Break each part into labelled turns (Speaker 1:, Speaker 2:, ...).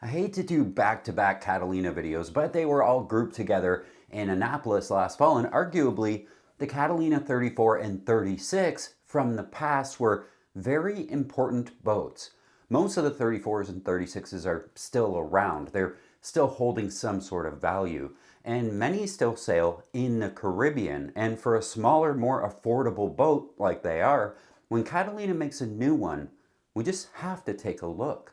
Speaker 1: I hate to do back-to-back Catalina videos, but they were all grouped together in Annapolis last fall, and arguably the Catalina 34 and 36 from the past were very important boats. Most of the 34s and 36s are still around. They're still holding some sort of value, and many still sail in the Caribbean. And for a smaller, more affordable boat like they are, when Catalina makes a new one, we just have to take a look.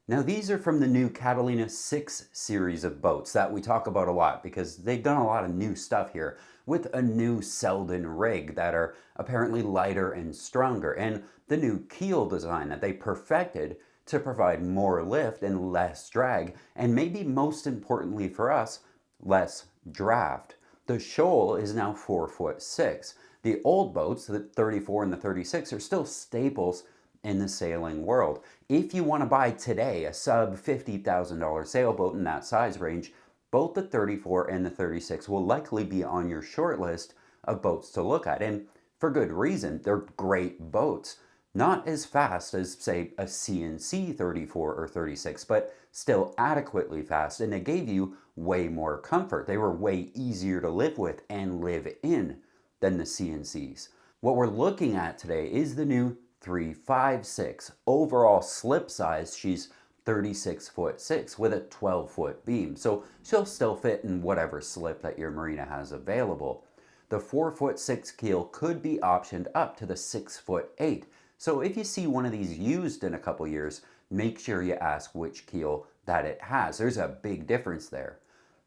Speaker 1: Now these are from the new Catalina 6 series of boats that we talk about a lot because they've done a lot of new stuff here with a new Seldên rig that are apparently lighter and stronger, and the new keel design that they perfected to provide more lift and less drag, and maybe most importantly for us, less draft. The shoal is now 4'6". The old boats, the 34 and the 36, are still staples in the sailing world. If you want to buy today a sub $50,000 sailboat in that size range, both the 34 and the 36 will likely be on your short list of boats to look at. And for good reason, they're great boats. Not as fast as, say, a CNC 34 or 36, but still adequately fast, and they gave you way more comfort. They were way easier to live with and live in than the CNCs. What we're looking at today is the new 356. Overall slip size, she's 36'6" with a 12-foot beam, so she'll still fit in whatever slip that your marina has available. The 4'6" keel could be optioned up to the 6'8". So if you see one of these used in a couple years, make sure you ask which keel that it has. There's a big difference there.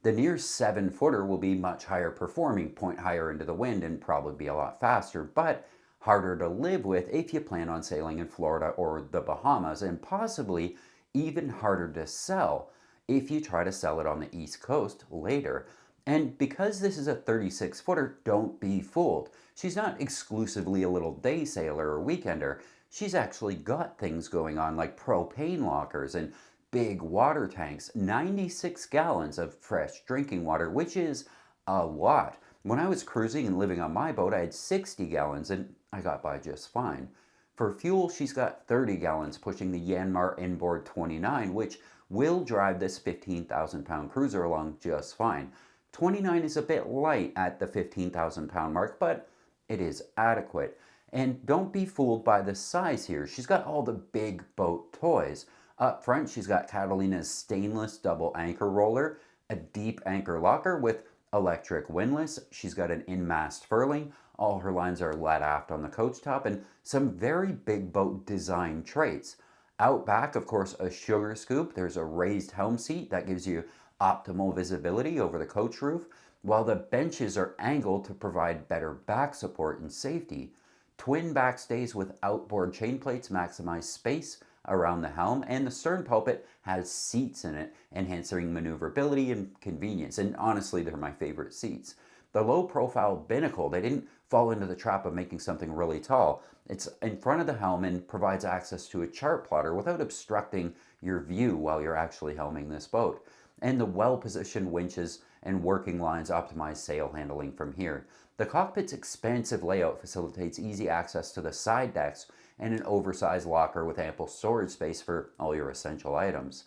Speaker 1: The near 7-footer will be much higher performing, point higher into the wind, and probably be a lot faster, but harder to live with if you plan on sailing in Florida or the Bahamas, and possibly even harder to sell if you try to sell it on the East Coast later. And because this is a 36-footer, don't be fooled. She's not exclusively a little day sailor or weekender. She's actually got things going on like propane lockers and big water tanks, 96 gallons of fresh drinking water, which is a lot. When I was cruising and living on my boat, I had 60 gallons and I got by just fine. For fuel, she's got 30 gallons, pushing the Yanmar inboard 29, which will drive this 15,000-pound cruiser along just fine. 29 is a bit light at the 15,000-pound mark, but it is adequate. And don't be fooled by the size here. She's got all the big boat toys. Up front, she's got Catalina's stainless double anchor roller, a deep anchor locker with electric windlass. She's got an in-mast furling. All her lines are let aft on the coach top, and some very big boat design traits. Out back, of course, a sugar scoop. There's a raised helm seat that gives you optimal visibility over the coach roof, while the benches are angled to provide better back support and safety. Twin backstays with outboard chain plates maximize space around the helm, and the stern pulpit has seats in it, enhancing maneuverability and convenience, and honestly, they're my favorite seats. The low-profile binnacle, they didn't fall into the trap of making something really tall. It's in front of the helm and provides access to a chart plotter without obstructing your view while you're actually helming this boat. And the well-positioned winches and working lines optimize sail handling from here. The cockpit's expansive layout facilitates easy access to the side decks and an oversized locker with ample storage space for all your essential items.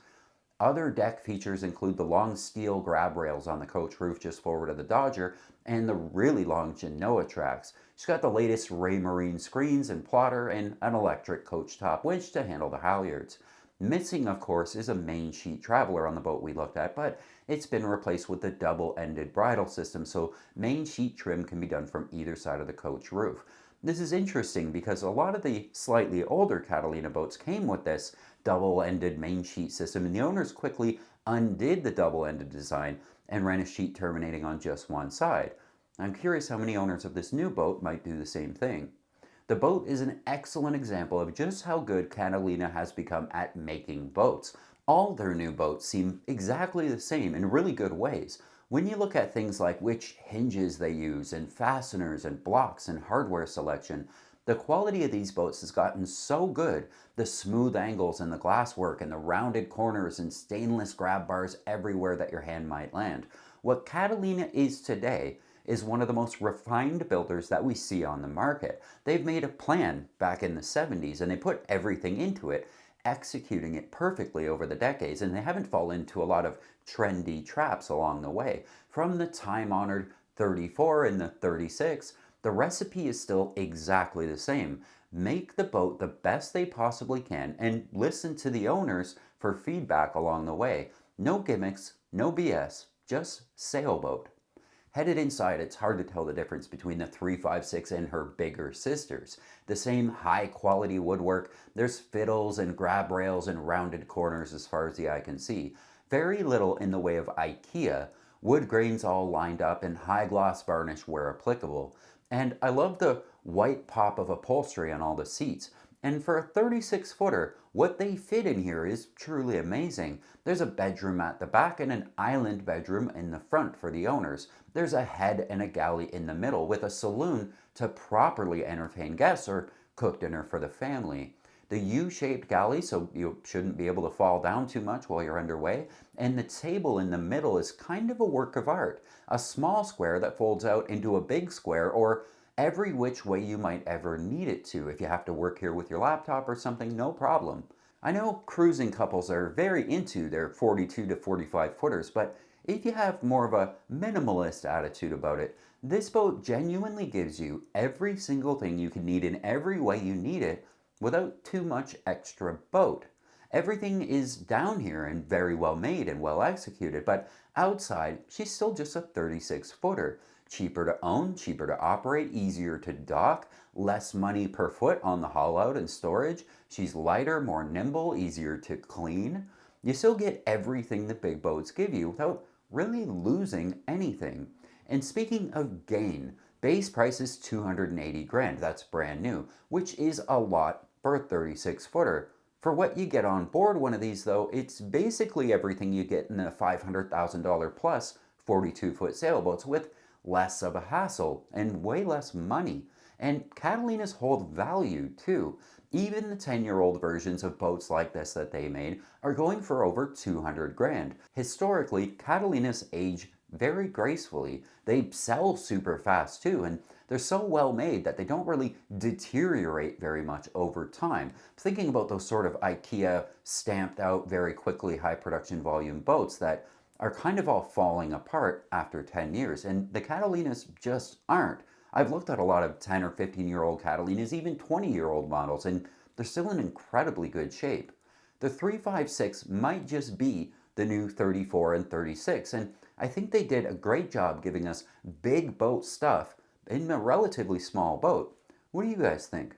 Speaker 1: Other deck features include the long steel grab rails on the coach roof just forward of the Dodger and the really long Jeanneau tracks. She's got the latest Raymarine screens and plotter and an electric coach top winch to handle the halyards. Missing, of course, is a main sheet traveler on the boat we looked at, but it's been replaced with the double-ended bridle system, so main sheet trim can be done from either side of the coach roof. This is interesting because a lot of the slightly older Catalina boats came with this double-ended main sheet system, and the owners quickly undid the double-ended design and ran a sheet terminating on just one side. I'm curious how many owners of this new boat might do the same thing. The boat is an excellent example of just how good Catalina has become at making boats. All their new boats seem exactly the same in really good ways. When you look at things like which hinges they use and fasteners and blocks and hardware selection, the quality of these boats has gotten so good. The smooth angles and the glasswork and the rounded corners and stainless grab bars everywhere that your hand might land. What Catalina is today is one of the most refined builders that we see on the market. They've made a plan back in the 70s and they put everything into it, executing it perfectly over the decades, and they haven't fallen into a lot of trendy traps along the way. From the time-honored 34 and the 36, the recipe is still exactly the same. Make the boat the best they possibly can and listen to the owners for feedback along the way. No gimmicks, no BS, just Sailboat. Headed inside, it's hard to tell the difference between the 356 and her bigger sisters. The same high quality woodwork, there's fiddles and grab rails and rounded corners as far as the eye can see. Very little in the way of IKEA, wood grains all lined up and high gloss varnish where applicable. And I love the white pop of upholstery on all the seats. And for a 36-footer, what they fit in here is truly amazing. There's a bedroom at the back and an island bedroom in the front for the owners. There's a head and a galley in the middle with a saloon to properly entertain guests or cook dinner for the family. The U-shaped galley, so you shouldn't be able to fall down too much while you're underway. And the table in the middle is kind of a work of art. A small square that folds out into a big square, or every which way you might ever need it to. If you have to work here with your laptop or something, no problem. I know cruising couples are very into their 42 to 45 footers, but if you have more of a minimalist attitude about it, this boat genuinely gives you every single thing you can need in every way you need it without too much extra boat. Everything is down here and very well made and well executed, but outside, she's still just a 36-footer. Cheaper to own, cheaper to operate, easier to dock, less money per foot on the haul out and storage. She's lighter, more nimble, easier to clean. You still get everything the big boats give you without really losing anything. And speaking of gain, base price is 280 grand. That's brand new, which is a lot for a 36-footer. For what you get on board one of these though, it's basically everything you get in the $500,000 plus 42-foot sailboats with less of a hassle and way less money. And Catalina's hold value too. Even the 10-year-old versions of boats like this that they made are going for over 200 grand. Historically, Catalinas age very gracefully. They sell super fast too, and they're so well made that they don't really deteriorate very much over time. Thinking about those sort of IKEA stamped out very quickly high production volume boats that are kind of all falling apart after 10 years, and the Catalinas just aren't. I've looked at a lot of 10 or 15-year-old Catalinas, even 20-year-old models, and they're still in incredibly good shape. The 356 might just be the new 34 and 36, and I think they did a great job giving us big boat stuff in a relatively small boat. What do you guys think?